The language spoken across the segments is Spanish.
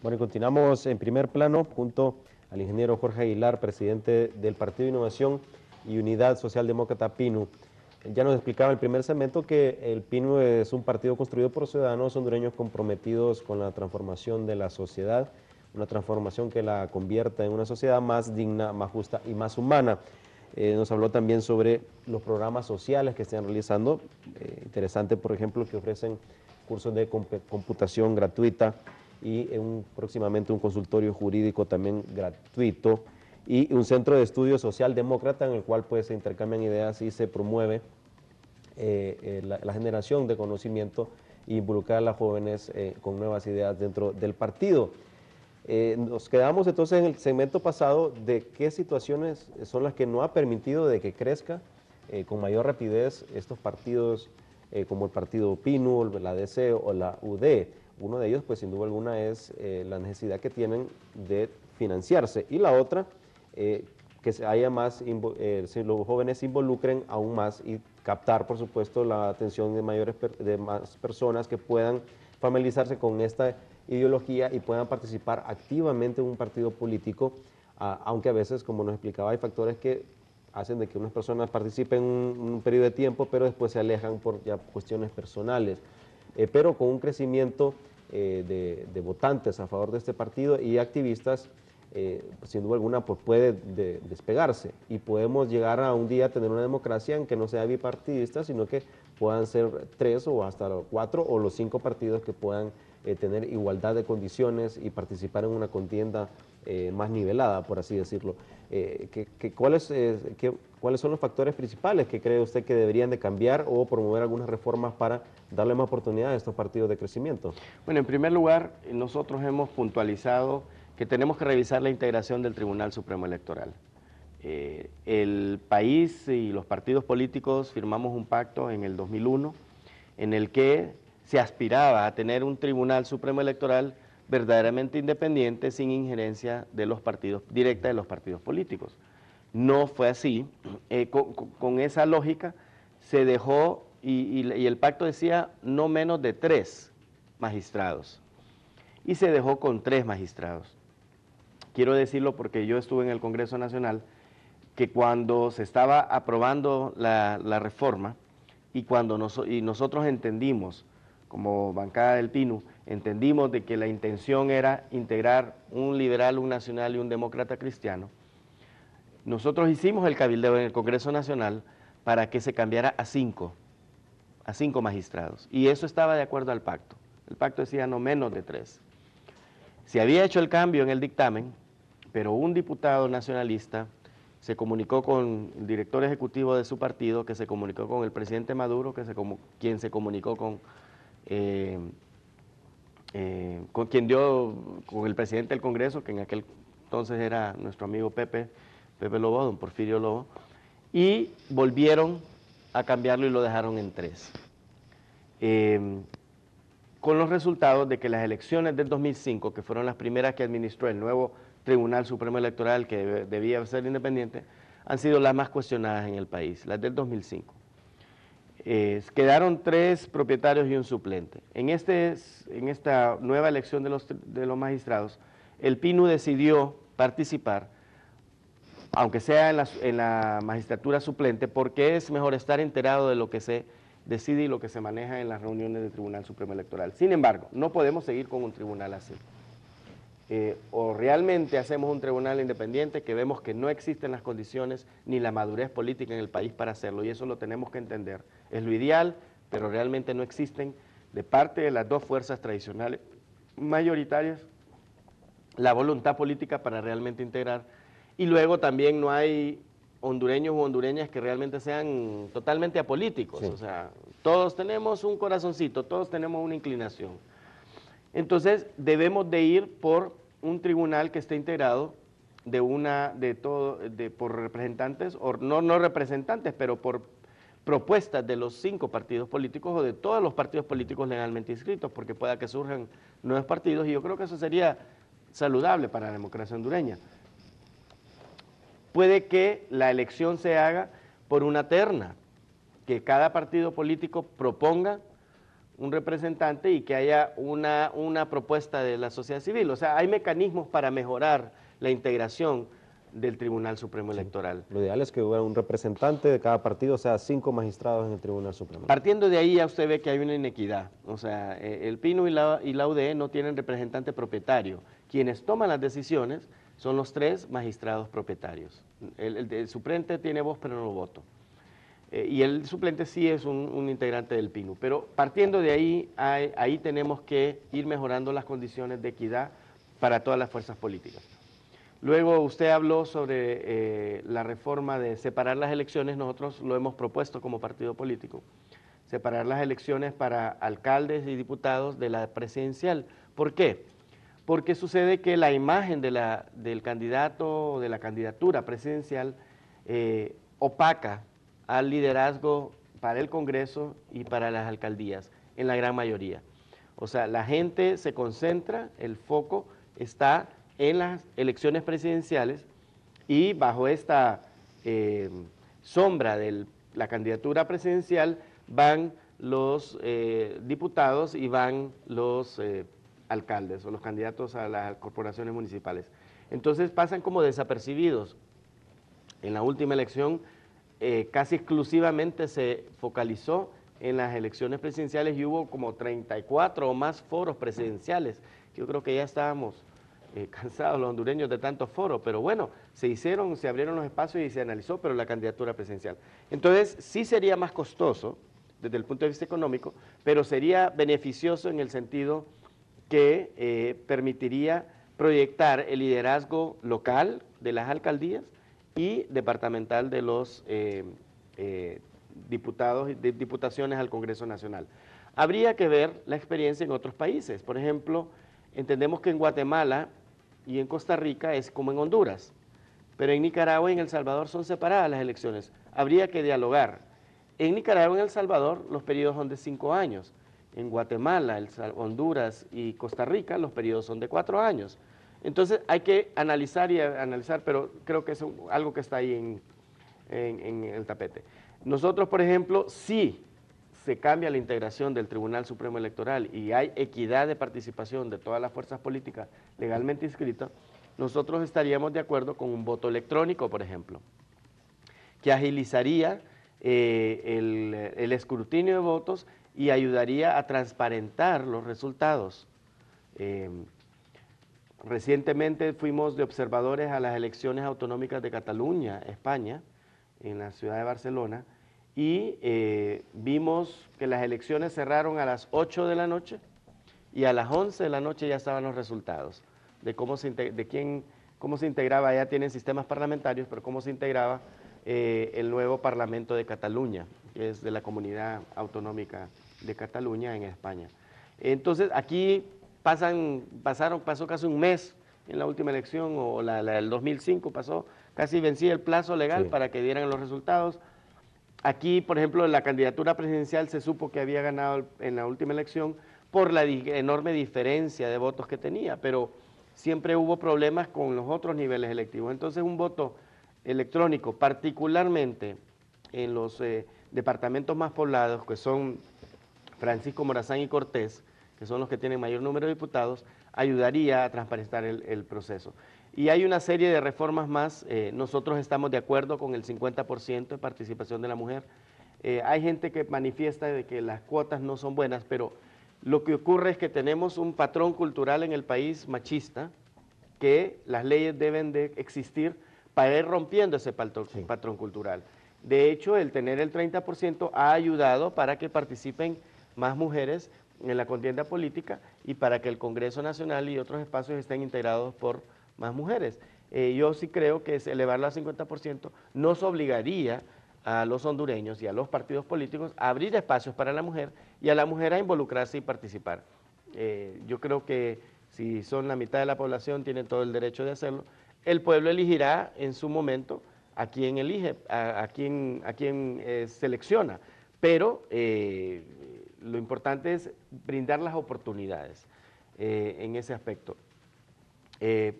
Bueno, y continuamos en primer plano junto al ingeniero Jorge Aguilar, presidente del Partido de Innovación y Unidad Socialdemócrata PINU. Ya nos explicaba en el primer segmento que el PINU es un partido construido por ciudadanos hondureños comprometidos con la transformación de la sociedad, una transformación que la convierta en una sociedad más digna, más justa y más humana. Nos habló también sobre los programas sociales que están realizando. Interesante, por ejemplo, que ofrecen cursos de computación gratuita y próximamente un consultorio jurídico también gratuito y un centro de estudio socialdemócrata en el cual pues se intercambian ideas y se promueve la generación de conocimiento e involucrar a las jóvenes con nuevas ideas dentro del partido. Nos quedamos entonces en el segmento pasado de qué situaciones son las que no ha permitido de que crezca con mayor rapidez estos partidos como el partido PINU, la DC o la UD. Uno de ellos, pues sin duda alguna, es la necesidad que tienen de financiarse y la otra, que haya más, los jóvenes se involucren aún más y captar, por supuesto, la atención de más personas que puedan familiarizarse con esta ideología y puedan participar activamente en un partido político, aunque a veces, como nos explicaba, hay factores que hacen de que unas personas participen un periodo de tiempo, pero después se alejan por ya cuestiones personales. Pero con un crecimiento de votantes a favor de este partido y activistas, sin duda alguna, pues puede despegarse y podemos llegar a un día a tener una democracia en que no sea bipartidista, sino que puedan ser 3 o hasta 4 o los 5 partidos que puedan tener igualdad de condiciones y participar en una contienda más nivelada, por así decirlo. ¿Cuáles son los factores principales que cree usted que deberían de cambiar o promover algunas reformas para darle más oportunidad a estos partidos de crecimiento? Bueno, en primer lugar, nosotros hemos puntualizado que tenemos que revisar la integración del Tribunal Supremo Electoral. El país y los partidos políticos firmamos un pacto en el 2001 en el que se aspiraba a tener un Tribunal Supremo Electoral verdaderamente independiente, sin injerencia de los partidos, directa de los partidos políticos. No fue así. Con esa lógica se dejó, y el pacto decía no menos de 3 magistrados, y se dejó con 3 magistrados. Quiero decirlo porque yo estuve en el Congreso Nacional, que cuando se estaba aprobando la reforma, y cuando nosotros entendimos, como bancada del PINU, entendimos de que la intención era integrar un liberal, un nacional y un demócrata cristiano, nosotros hicimos el cabildeo en el Congreso Nacional para que se cambiara a 5 magistrados, y eso estaba de acuerdo al pacto. El pacto decía no menos de 3. Se había hecho el cambio en el dictamen, pero un diputado nacionalista se comunicó con el director ejecutivo de su partido, que se comunicó con el presidente Maduro, quien se comunicó con con el presidente del Congreso, que en aquel entonces era nuestro amigo Pepe Lobo, don Porfirio Lobo, y volvieron a cambiarlo y lo dejaron en 3. Con los resultados de que las elecciones del 2005, que fueron las primeras que administró el nuevo Tribunal Supremo Electoral, que debía ser independiente, han sido las más cuestionadas en el país, las del 2005. Quedaron 3 propietarios y un suplente. En esta nueva elección de los magistrados, el PINU decidió participar, aunque sea en la magistratura suplente, porque es mejor estar enterado de lo que se decide y lo que se maneja en las reuniones del Tribunal Supremo Electoral. Sin embargo, no podemos seguir con un tribunal así. O realmente hacemos un tribunal independiente, que vemos que no existen las condiciones ni la madurez política en el país para hacerlo, y eso lo tenemos que entender. Es lo ideal, pero realmente no existen de parte de las 2 fuerzas tradicionales mayoritarias la voluntad política para realmente integrar, y luego también no hay hondureños u hondureñas que realmente sean totalmente apolíticos. Sí. O sea, todos tenemos un corazoncito, todos tenemos una inclinación. Entonces debemos de ir por un tribunal que esté integrado por representantes, o no representantes, pero por propuestas de los 5 partidos políticos o de todos los partidos políticos legalmente inscritos, porque pueda que surjan nuevos partidos, y yo creo que eso sería saludable para la democracia hondureña. Puede que la elección se haga por una terna, que cada partido político proponga un representante y que haya una propuesta de la sociedad civil. O sea, hay mecanismos para mejorar la integración del Tribunal Supremo Electoral. Lo ideal es que hubiera un representante de cada partido, o sea, 5 magistrados en el Tribunal Supremo. Partiendo de ahí ya usted ve que hay una inequidad. O sea, el PINU y la UDE no tienen representante propietario. Quienes toman las decisiones son los 3 magistrados propietarios. El suplente tiene voz pero no voto. Y el suplente sí es un integrante del PINU. Pero partiendo de ahí, ahí tenemos que ir mejorando las condiciones de equidad para todas las fuerzas políticas. Luego usted habló sobre la reforma de separar las elecciones. Nosotros lo hemos propuesto como partido político, separar las elecciones para alcaldes y diputados de la presidencial. ¿Por qué? Porque sucede que la imagen del candidato o de la candidatura presidencial opaca al liderazgo para el Congreso y para las alcaldías, en la gran mayoría. O sea, la gente se concentra, el foco está en las elecciones presidenciales y bajo esta sombra de la candidatura presidencial van los diputados y van los alcaldes o los candidatos a las corporaciones municipales. Entonces pasan como desapercibidos. En la última elección casi exclusivamente se focalizó en las elecciones presidenciales y hubo como 34 o más foros presidenciales. Yo creo que ya estábamos cansados los hondureños de tantos foros, pero bueno, se abrieron los espacios y se analizó, pero la candidatura presidencial. Entonces, sí sería más costoso desde el punto de vista económico, pero sería beneficioso en el sentido que permitiría proyectar el liderazgo local de las alcaldías y departamental de los diputados y diputaciones al Congreso Nacional. Habría que ver la experiencia en otros países. Por ejemplo, entendemos que en Guatemala y en Costa Rica es como en Honduras, pero en Nicaragua y en El Salvador son separadas las elecciones. Habría que dialogar. En Nicaragua y en El Salvador los periodos son de 5 años. En Guatemala, Honduras y Costa Rica los periodos son de 4 años. Entonces hay que analizar y analizar, pero creo que es algo que está ahí en el tapete. Nosotros, por ejemplo, si se cambia la integración del Tribunal Supremo Electoral y hay equidad de participación de todas las fuerzas políticas legalmente inscritas, nosotros estaríamos de acuerdo con un voto electrónico, por ejemplo, que agilizaría el escrutinio de votos y ayudaría a transparentar los resultados. Recientemente fuimos de observadores a las elecciones autonómicas de Cataluña, España, en la ciudad de Barcelona, y vimos que las elecciones cerraron a las 8 de la noche y a las 11 de la noche ya estaban los resultados de cómo se integraba, ya tienen sistemas parlamentarios, pero cómo se integraba el nuevo Parlamento de Cataluña, que es de la Comunidad Autonómica de Cataluña en España. Entonces aquí pasó casi un mes en la última elección, o la del 2005 pasó, casi vencía el plazo legal para que dieran los resultados. Aquí, por ejemplo, la candidatura presidencial se supo que había ganado en la última elección por la enorme diferencia de votos que tenía, pero siempre hubo problemas con los otros niveles electivos. Entonces un voto electrónico, particularmente en los departamentos más poblados, que son Francisco Morazán y Cortés, que son los que tienen mayor número de diputados, ayudaría a transparentar el proceso. Y hay una serie de reformas más. Nosotros estamos de acuerdo con el 50% de participación de la mujer. Hay gente que manifiesta de que las cuotas no son buenas, pero lo que ocurre es que tenemos un patrón cultural en el país machista, que las leyes deben de existir para ir rompiendo ese patrón cultural. De hecho, el tener el 30% ha ayudado para que participen más mujeres en la contienda política y para que el Congreso Nacional y otros espacios estén integrados por más mujeres. Yo sí creo que elevarlo al 50% nos obligaría a los hondureños y a los partidos políticos a abrir espacios para la mujer y a la mujer a involucrarse y participar. Yo creo que si son la mitad de la población, tienen todo el derecho de hacerlo. El pueblo elegirá en su momento a quien elige, a quien selecciona, pero lo importante es brindar las oportunidades en ese aspecto.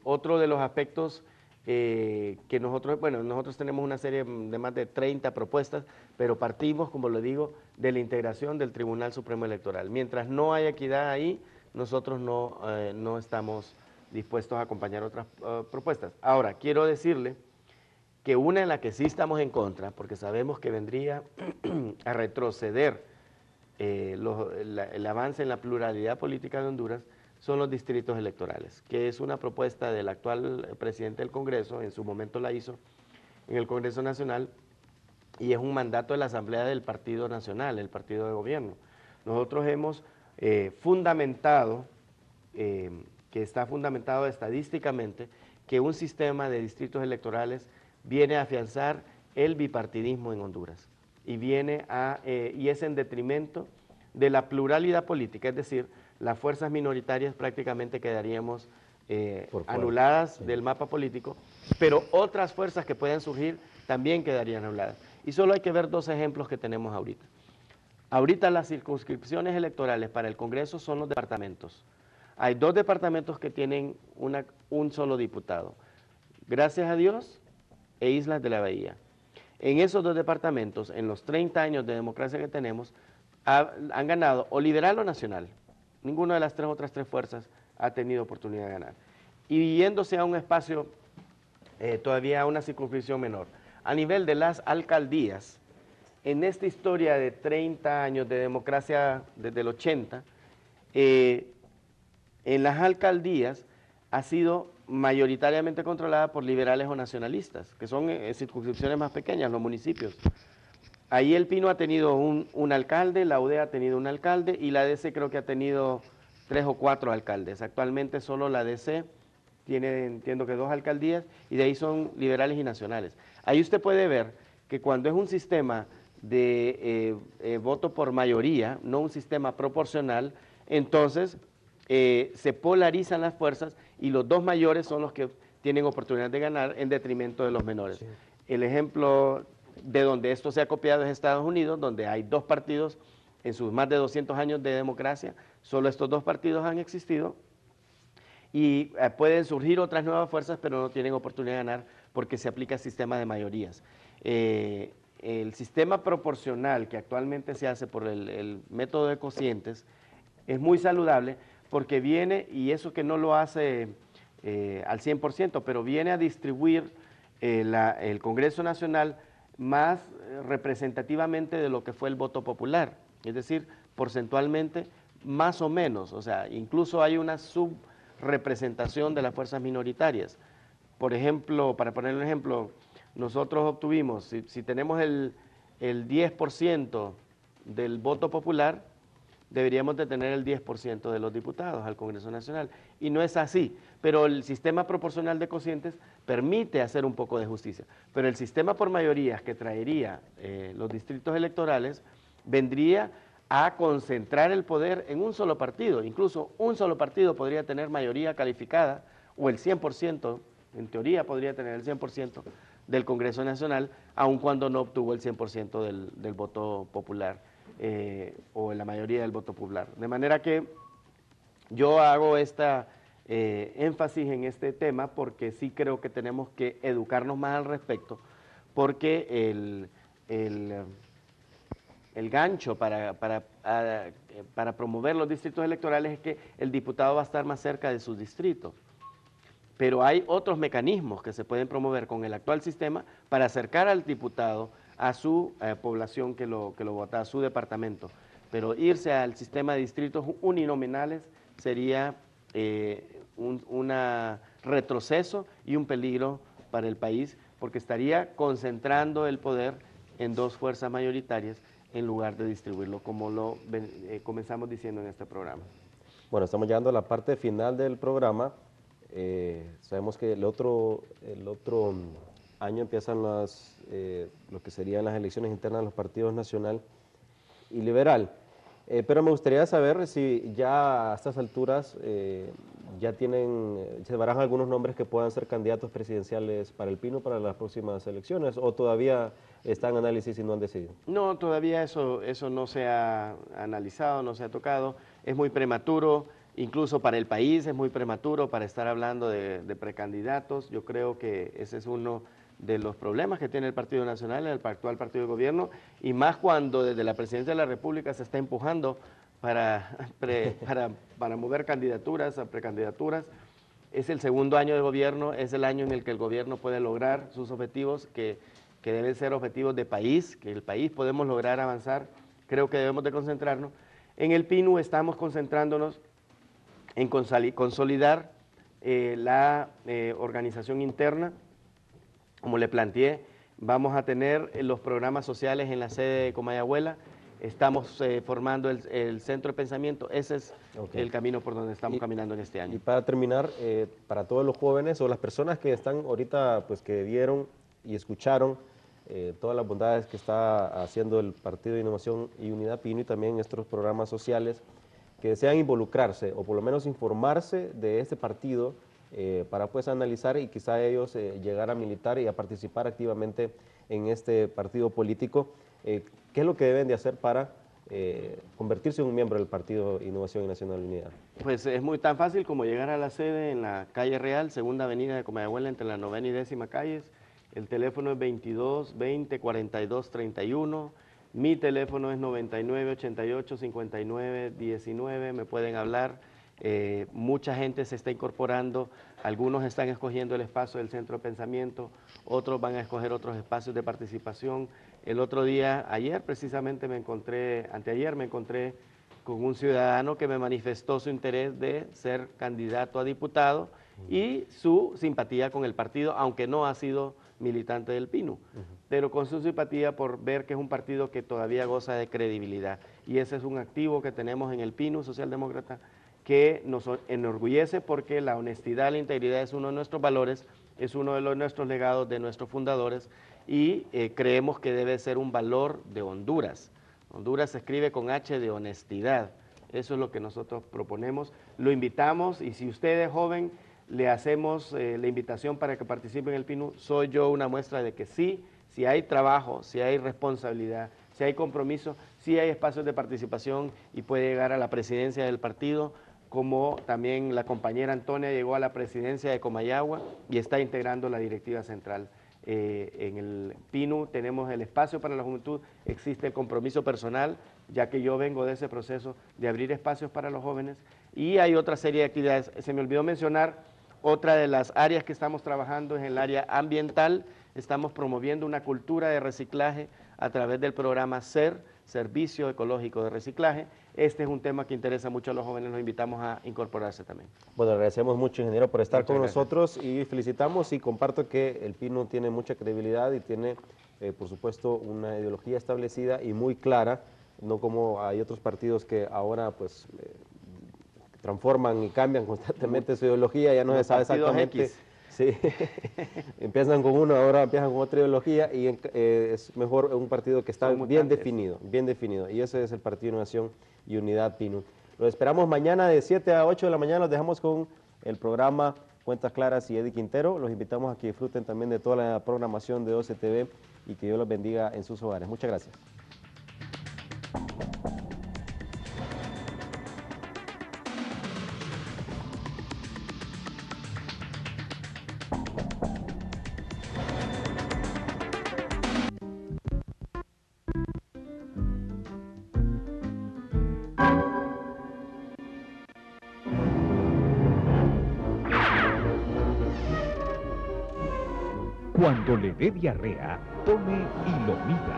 Otro de los aspectos que nosotros tenemos una serie de más de 30 propuestas, pero partimos, como lo digo, de la integración del Tribunal Supremo Electoral. Mientras no haya equidad ahí, nosotros no estamos dispuestos a acompañar otras propuestas. Ahora, quiero decirle que una en la que sí estamos en contra, porque sabemos que vendría a retroceder el avance en la pluralidad política de Honduras, son los distritos electorales, que es una propuesta del actual presidente del Congreso, en su momento la hizo en el Congreso Nacional, y es un mandato de la Asamblea del Partido Nacional, el partido de gobierno. Nosotros hemos fundamentado, que está fundamentado estadísticamente, que un sistema de distritos electorales viene a afianzar el bipartidismo en Honduras y es en detrimento de la pluralidad política, es decir, las fuerzas minoritarias prácticamente quedaríamos anuladas del mapa político, pero otras fuerzas que puedan surgir también quedarían anuladas. Y solo hay que ver dos ejemplos que tenemos ahorita. Ahorita las circunscripciones electorales para el Congreso son los departamentos. Hay 2 departamentos que tienen un solo diputado. Gracias a Dios, e Islas de la Bahía. En esos 2 departamentos, en los 30 años de democracia que tenemos, han ganado o liberal o nacional. Ninguna de las otras tres fuerzas ha tenido oportunidad de ganar. Y yéndose a un espacio, todavía a una circunscripción menor. A nivel de las alcaldías, en esta historia de 30 años de democracia desde el 80, en las alcaldías ha sido mayoritariamente controlada por liberales o nacionalistas, que son circunscripciones más pequeñas, los municipios. Ahí el Pino ha tenido un alcalde, la UDE ha tenido un alcalde y la DC creo que ha tenido 3 o 4 alcaldes. Actualmente solo la DC tiene, entiendo que 2 alcaldías y de ahí son liberales y nacionales. Ahí usted puede ver que cuando es un sistema de voto por mayoría, no un sistema proporcional, entonces se polarizan las fuerzas y los 2 mayores son los que tienen oportunidad de ganar en detrimento de los menores. Sí. El ejemplo de donde esto se ha copiado es Estados Unidos, donde hay 2 partidos en sus más de 200 años de democracia, solo estos 2 partidos han existido y pueden surgir otras nuevas fuerzas, pero no tienen oportunidad de ganar porque se aplica el sistema de mayorías. El sistema proporcional que actualmente se hace por el método de cocientes es muy saludable porque viene, y eso que no lo hace al 100%, pero viene a distribuir el Congreso Nacional más representativamente de lo que fue el voto popular, es decir, porcentualmente más o menos, o sea, incluso hay una subrepresentación de las fuerzas minoritarias. Por ejemplo, para poner un ejemplo, nosotros obtuvimos, si tenemos el 10% del voto popular, deberíamos de tener el 10% de los diputados al Congreso Nacional. Y no es así, pero el sistema proporcional de cocientes permite hacer un poco de justicia. Pero el sistema por mayorías que traería los distritos electorales vendría a concentrar el poder en un solo partido. Incluso un solo partido podría tener mayoría calificada, o el 100%, en teoría podría tener el 100% del Congreso Nacional, aun cuando no obtuvo el 100% del voto popular. O en la mayoría del voto popular. De manera que yo hago énfasis en este tema porque sí creo que tenemos que educarnos más al respecto, porque el gancho para promover los distritos electorales es que el diputado va a estar más cerca de su distrito. Pero hay otros mecanismos que se pueden promover con el actual sistema para acercar al diputado a su población que lo vota, a su departamento. Pero irse al sistema de distritos uninominales sería un retroceso y un peligro para el país, porque estaría concentrando el poder en 2 fuerzas mayoritarias en lugar de distribuirlo, como lo comenzamos diciendo en este programa. Bueno, estamos llegando a la parte final del programa. Sabemos que el otro año empiezan lo que serían las elecciones internas de los partidos nacional y liberal. Pero me gustaría saber si ya a estas alturas se barajan algunos nombres que puedan ser candidatos presidenciales para el Pino para las próximas elecciones, o todavía están en análisis y no han decidido. No, todavía eso no se ha analizado, no se ha tocado, es muy prematuro. incluso para el país es muy prematuro para estar hablando de precandidatos. Yo creo que ese es uno de los problemas que tiene el Partido Nacional, el actual partido de gobierno, y más cuando desde la Presidencia de la República se está empujando para mover candidaturas a precandidaturas. Es el segundo año de gobierno, es el año en el que el gobierno puede lograr sus objetivos, que deben ser objetivos de país, que el país podemos lograr avanzar. Creo que debemos de concentrarnos. En el PINU estamos concentrándonos en consolidar la organización interna. Como le planteé, vamos a tener los programas sociales en la sede de Comayagüela. Estamos formando el centro de pensamiento. Ese es el camino por donde estamos caminando en este año. Y para terminar, para todos los jóvenes o las personas que están ahorita, pues que vieron y escucharon todas las bondades que está haciendo el Partido de Innovación y Unidad PINU y también estos programas sociales, que desean involucrarse o por lo menos informarse de este partido para pues analizar y quizá ellos llegar a militar y a participar activamente en este partido político. ¿Qué es lo que deben de hacer para convertirse en un miembro del Partido Innovación y Nacional Unidad? Pues es muy tan fácil como llegar a la sede en la calle Real, segunda avenida de Comayagüela, entre la 9ª y 10ª calles. El teléfono es 22 20 42 31. Mi teléfono es 99 88 59 19. Me pueden hablar. Mucha gente se está incorporando. Algunos están escogiendo el espacio del centro de pensamiento, otros van a escoger otros espacios de participación. El otro día, ayer precisamente anteayer me encontré con un ciudadano que me manifestó su interés de ser candidato a diputado y su simpatía con el partido, aunque no ha sido militante del PINU, pero con su simpatía por ver que es un partido que todavía goza de credibilidad. Y ese es un activo que tenemos en el PINU Socialdemócrata, que nos enorgullece porque la honestidad, la integridad es uno de nuestros valores, es uno de nuestros legados de nuestros fundadores y creemos que debe ser un valor de Honduras. Honduras se escribe con H de honestidad, eso es lo que nosotros proponemos. Lo invitamos y si usted es joven, le hacemos la invitación para que participe en el PINU. Soy yo una muestra de que sí, si hay trabajo, si hay responsabilidad, si hay compromiso, sí hay espacios de participación y puede llegar a la presidencia del partido, como también la compañera Antonia llegó a la presidencia de Comayagua y está integrando la directiva central. En el PINU tenemos el espacio para la juventud, existe el compromiso personal, ya que yo vengo de ese proceso de abrir espacios para los jóvenes y hay otra serie de actividades. Se me olvidó mencionar, otra de las áreas que estamos trabajando es en el área ambiental. Estamos promoviendo una cultura de reciclaje a través del programa SER, Servicio Ecológico de Reciclaje. Este es un tema que interesa mucho a los jóvenes, los invitamos a incorporarse también. Bueno, agradecemos mucho, ingeniero, por estar con nosotros y felicitamos y comparto que el PINU tiene mucha credibilidad y tiene, por supuesto, una ideología establecida y muy clara, no como hay otros partidos que ahora pues transforman y cambian constantemente su ideología, ya no se sabe exactamente. Sí, empiezan con uno, ahora empiezan con otra ideología y es mejor un partido que está bien definido, y ese es el Partido de Innovación y Unidad PINU. Los esperamos mañana de 7 a 8 de la mañana, los dejamos con el programa Cuentas Claras y Eddie Quintero. Los invitamos a que disfruten también de toda la programación de OCE TV y que Dios los bendiga en sus hogares. Muchas gracias. Cuando le dé diarrea, tome Ilomida.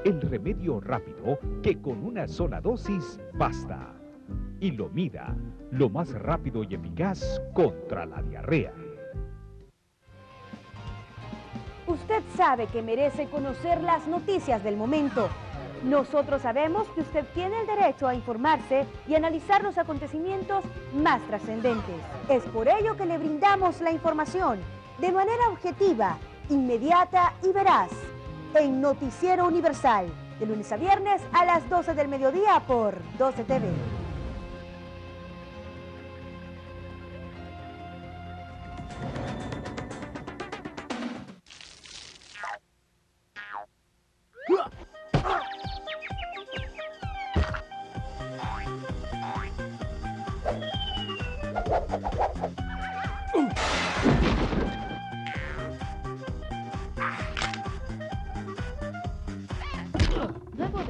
El remedio rápido que con una sola dosis basta. Ilomida, lo más rápido y eficaz contra la diarrea. Usted sabe que merece conocer las noticias del momento. Nosotros sabemos que usted tiene el derecho a informarse y analizar los acontecimientos más trascendentes. Es por ello que le brindamos la información de manera objetiva, inmediata y veraz, en Noticiero Universal, de lunes a viernes a las 12 del mediodía por 12 TV.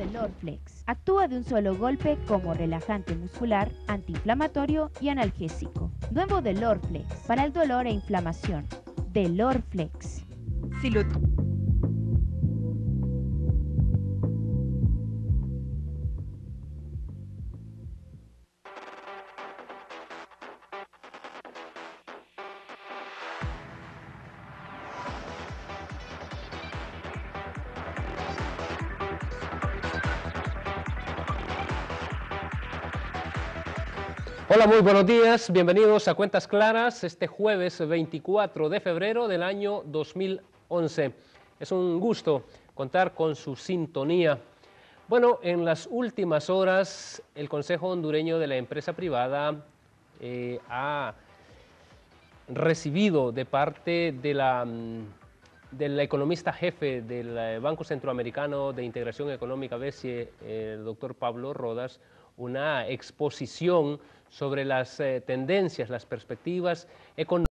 de Lorflex. Actúa de un solo golpe como relajante muscular, antiinflamatorio y analgésico. Nuevo de Lorflex para el dolor e inflamación. De Lorflex. Hola, muy buenos días, bienvenidos a Cuentas Claras este jueves 24 de febrero del año 2011. Es un gusto contar con su sintonía. Bueno, en las últimas horas el Consejo Hondureño de la Empresa Privada ha recibido de parte del economista jefe del Banco Centroamericano de Integración Económica, BCE, el doctor Pablo Rodas, una exposición sobre las tendencias, las perspectivas económicas